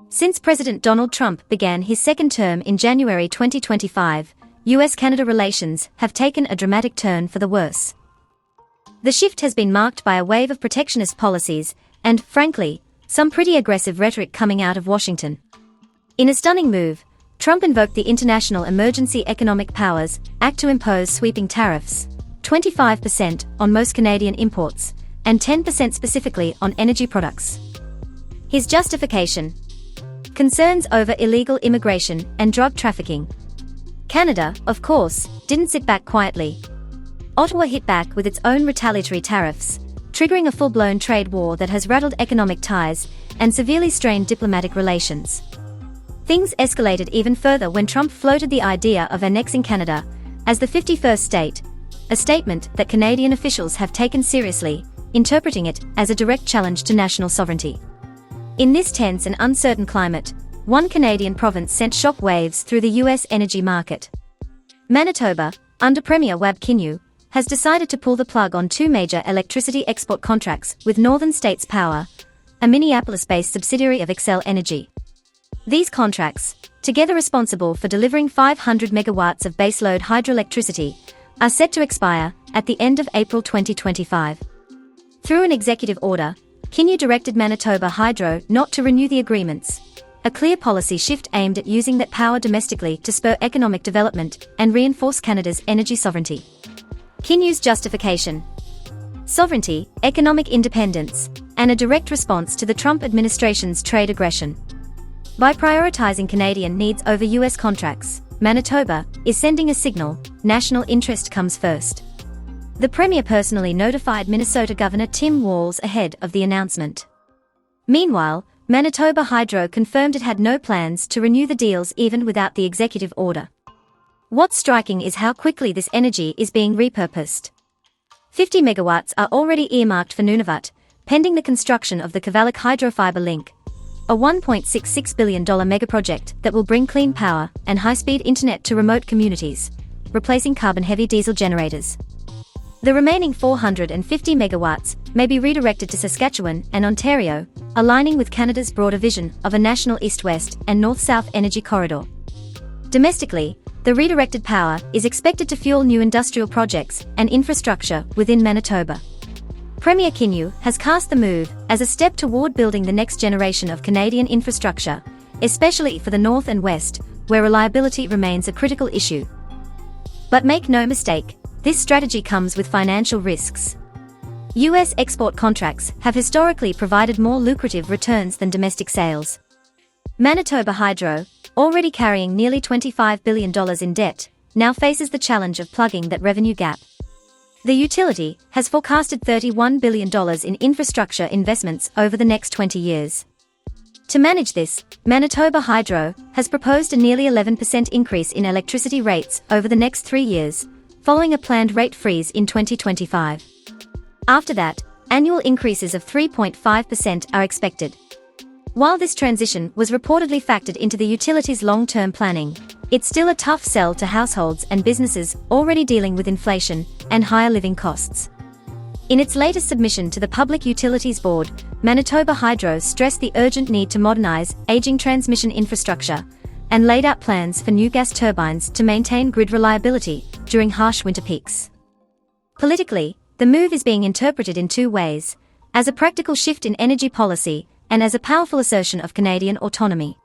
Since President Donald Trump began his second term in January 2025, U.S.-Canada relations have taken a dramatic turn for the worse. The shift has been marked by a wave of protectionist policies and, frankly, some pretty aggressive rhetoric coming out of Washington. In a stunning move, Trump invoked the International Emergency Economic Powers Act to impose sweeping tariffs, 25% on most Canadian imports, and 10% specifically on energy products. His justification: concerns over illegal immigration and drug trafficking. Canada, of course, didn't sit back quietly. Ottawa hit back with its own retaliatory tariffs, triggering a full-blown trade war that has rattled economic ties and severely strained diplomatic relations. Things escalated even further when Trump floated the idea of annexing Canada as the 51st state, a statement that Canadian officials have taken seriously, interpreting it as a direct challenge to national sovereignty. In this tense and uncertain climate, one Canadian province sent shock waves through the U.S. energy market. Manitoba, under Premier Wab Kinew, has decided to pull the plug on two major electricity export contracts with Northern States Power, a Minneapolis-based subsidiary of Xcel Energy. These contracts, together responsible for delivering 500 megawatts of baseload hydroelectricity, are set to expire at the end of April 2025. Through an executive order, Kinew directed Manitoba Hydro not to renew the agreements, a clear policy shift aimed at using that power domestically to spur economic development and reinforce Canada's energy sovereignty. Kinew's justification: sovereignty, economic independence, and a direct response to the Trump administration's trade aggression. By prioritizing Canadian needs over U.S. contracts, Manitoba is sending a signal: national interest comes first. The Premier personally notified Minnesota Governor Tim Walz ahead of the announcement. Meanwhile, Manitoba Hydro confirmed it had no plans to renew the deals even without the executive order. What's striking is how quickly this energy is being repurposed. 50 megawatts are already earmarked for Nunavut, pending the construction of the Kavalak Hydrofiber Link, a $1.66 billion megaproject that will bring clean power and high-speed internet to remote communities, replacing carbon-heavy diesel generators. The remaining 450 megawatts may be redirected to Saskatchewan and Ontario, aligning with Canada's broader vision of a national east-west and north-south energy corridor. Domestically, the redirected power is expected to fuel new industrial projects and infrastructure within Manitoba. Premier Kinew has cast the move as a step toward building the next generation of Canadian infrastructure, especially for the North and West, where reliability remains a critical issue. But make no mistake, this strategy comes with financial risks. U.S. export contracts have historically provided more lucrative returns than domestic sales. Manitoba Hydro, already carrying nearly $25 billion in debt, now faces the challenge of plugging that revenue gap. The utility has forecasted $31 billion in infrastructure investments over the next 20 years. To manage this, Manitoba Hydro has proposed a nearly 11% increase in electricity rates over the next 3 years, following a planned rate freeze in 2025. After that, annual increases of 3.5% are expected. While this transition was reportedly factored into the utility's long-term planning, it's still a tough sell to households and businesses already dealing with inflation and higher living costs. In its latest submission to the Public Utilities Board, Manitoba Hydro stressed the urgent need to modernize aging transmission infrastructure and laid out plans for new gas turbines to maintain grid reliability during harsh winter peaks. Politically, the move is being interpreted in two ways: as a practical shift in energy policy and as a powerful assertion of Canadian autonomy.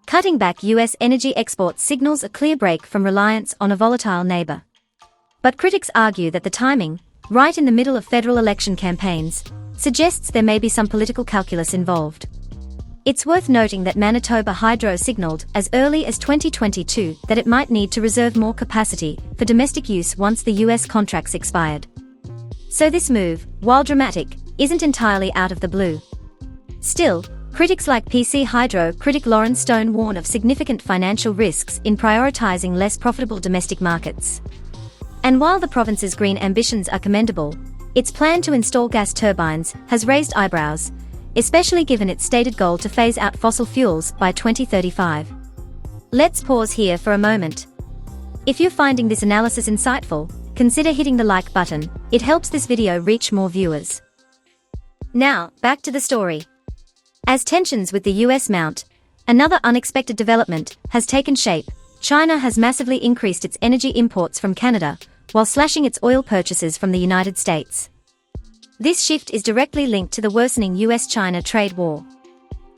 Cutting back U.S. energy exports signals a clear break from reliance on a volatile neighbor. But critics argue that the timing, right in the middle of federal election campaigns, suggests there may be some political calculus involved. It's worth noting that Manitoba Hydro signaled as early as 2022 that it might need to reserve more capacity for domestic use once the U.S. contracts expired. So this move, while dramatic, isn't entirely out of the blue. Still, critics like PC Hydro critic Lauren Stone warn of significant financial risks in prioritizing less profitable domestic markets. And while the province's green ambitions are commendable, its plan to install gas turbines has raised eyebrows, especially given its stated goal to phase out fossil fuels by 2035. Let's pause here for a moment. If you're finding this analysis insightful, consider hitting the like button. It helps this video reach more viewers. Now, back to the story. As tensions with the US mount, Another unexpected development has taken shape. China has massively increased its energy imports from Canada, while slashing its oil purchases from the United States. This shift is directly linked to the worsening US-China trade war.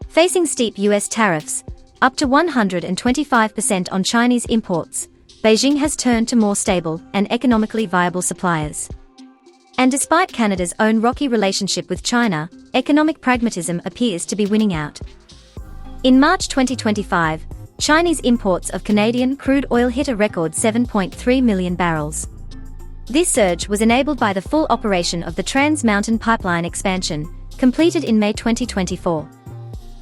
Facing steep US tariffs, up to 125% on Chinese imports, Beijing has turned to more stable and economically viable suppliers. And despite Canada's own rocky relationship with China, economic pragmatism appears to be winning out. In March 2025, Chinese imports of Canadian crude oil hit a record 7.3 million barrels. This surge was enabled by the full operation of the Trans Mountain Pipeline expansion, completed in May 2024.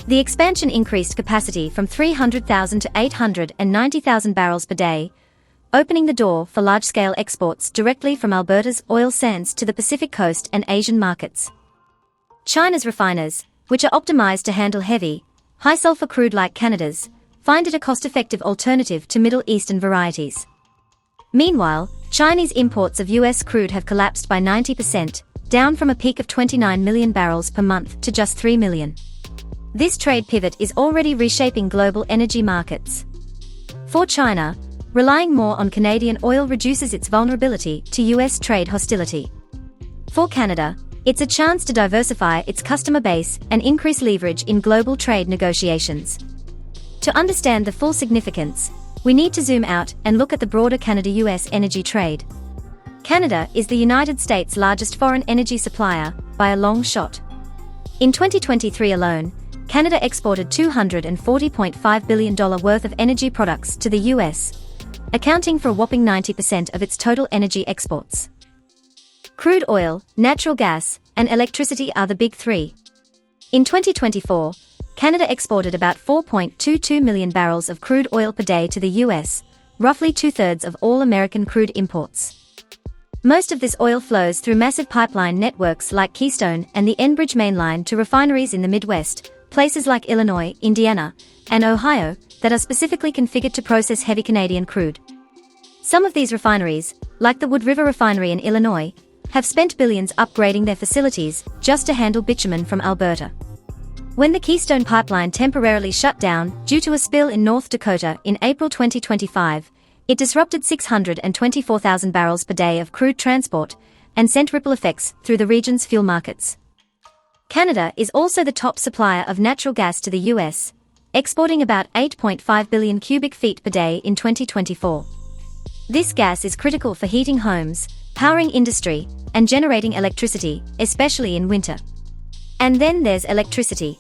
The expansion increased capacity from 300,000 to 890,000 barrels per day, opening the door for large-scale exports directly from Alberta's oil sands to the Pacific coast and Asian markets. China's refiners, which are optimized to handle heavy, high-sulfur crude like Canada's, find it a cost-effective alternative to Middle Eastern varieties. Meanwhile, Chinese imports of U.S. crude have collapsed by 90%, down from a peak of 29 million barrels per month to just 3 million. This trade pivot is already reshaping global energy markets. For China, relying more on Canadian oil reduces its vulnerability to U.S. trade hostility. For Canada, it's a chance to diversify its customer base and increase leverage in global trade negotiations. To understand the full significance, we need to zoom out and look at the broader Canada-U.S. energy trade. Canada is the United States' largest foreign energy supplier, by a long shot. In 2023 alone, Canada exported $240.5 billion worth of energy products to the U.S., accounting for a whopping 90% of its total energy exports. Crude oil, natural gas, and electricity are the big three. In 2024, Canada exported about 4.22 million barrels of crude oil per day to the U.S., roughly two-thirds of all American crude imports. Most of this oil flows through massive pipeline networks like Keystone and the Enbridge Mainline to refineries in the Midwest, places like Illinois, Indiana, and Ohio, that are specifically configured to process heavy Canadian crude. Some of these refineries, like the Wood River Refinery in Illinois, have spent billions upgrading their facilities just to handle bitumen from Alberta. When the Keystone Pipeline temporarily shut down due to a spill in North Dakota in April 2025, it disrupted 624,000 barrels per day of crude transport and sent ripple effects through the region's fuel markets. Canada is also the top supplier of natural gas to the U.S., exporting about 8.5 billion cubic feet per day in 2024. This gas is critical for heating homes, powering industry, and generating electricity, especially in winter. And then there's electricity.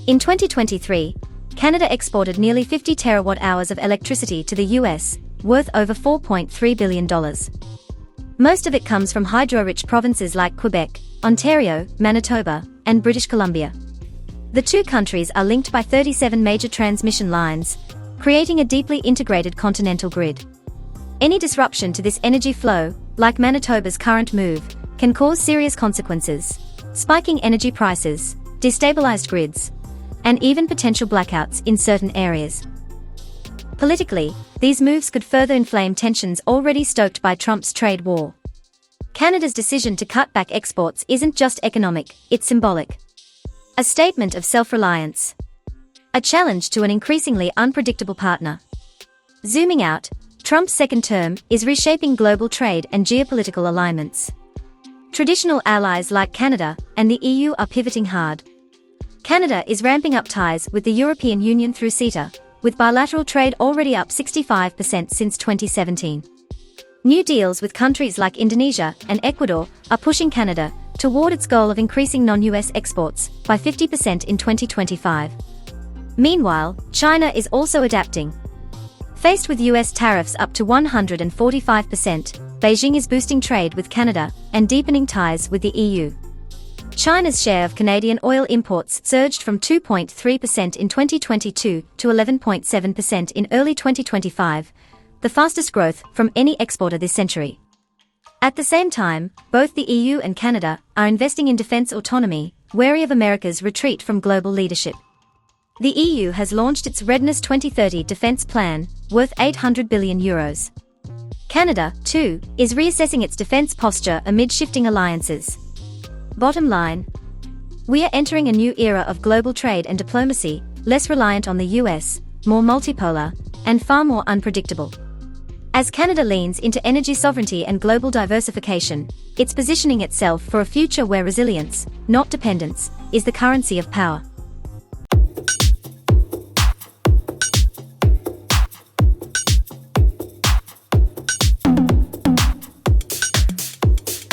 In 2023, Canada exported nearly 50 terawatt-hours of electricity to the U.S., worth over $4.3 billion. Most of it comes from hydro-rich provinces like Quebec, Ontario, Manitoba, and British Columbia. The two countries are linked by 37 major transmission lines, creating a deeply integrated continental grid. Any disruption to this energy flow, like Manitoba's current move, can cause serious consequences: spiking energy prices, destabilized grids, and even potential blackouts in certain areas. Politically, these moves could further inflame tensions already stoked by Trump's trade war. Canada's decision to cut back exports isn't just economic, it's symbolic. A statement of self-reliance. A challenge to an increasingly unpredictable partner. Zooming out, Trump's second term is reshaping global trade and geopolitical alignments. Traditional allies like Canada and the EU are pivoting hard. Canada is ramping up ties with the European Union through CETA, with bilateral trade already up 65% since 2017. New deals with countries like Indonesia and Ecuador are pushing Canada toward its goal of increasing non-US exports by 50% in 2025. Meanwhile, China is also adapting. Faced with US tariffs up to 145%, Beijing is boosting trade with Canada and deepening ties with the EU. China's share of Canadian oil imports surged from 2.3% in 2022 to 11.7% in early 2025, the fastest growth from any exporter this century. At the same time, both the EU and Canada are investing in defense autonomy, wary of America's retreat from global leadership. The EU has launched its Readiness 2030 defense plan, worth €800 billion. Canada, too, is reassessing its defense posture amid shifting alliances. Bottom line: we are entering a new era of global trade and diplomacy, less reliant on the US, more multipolar, and far more unpredictable. As Canada leans into energy sovereignty and global diversification, it's positioning itself for a future where resilience, not dependence, is the currency of power.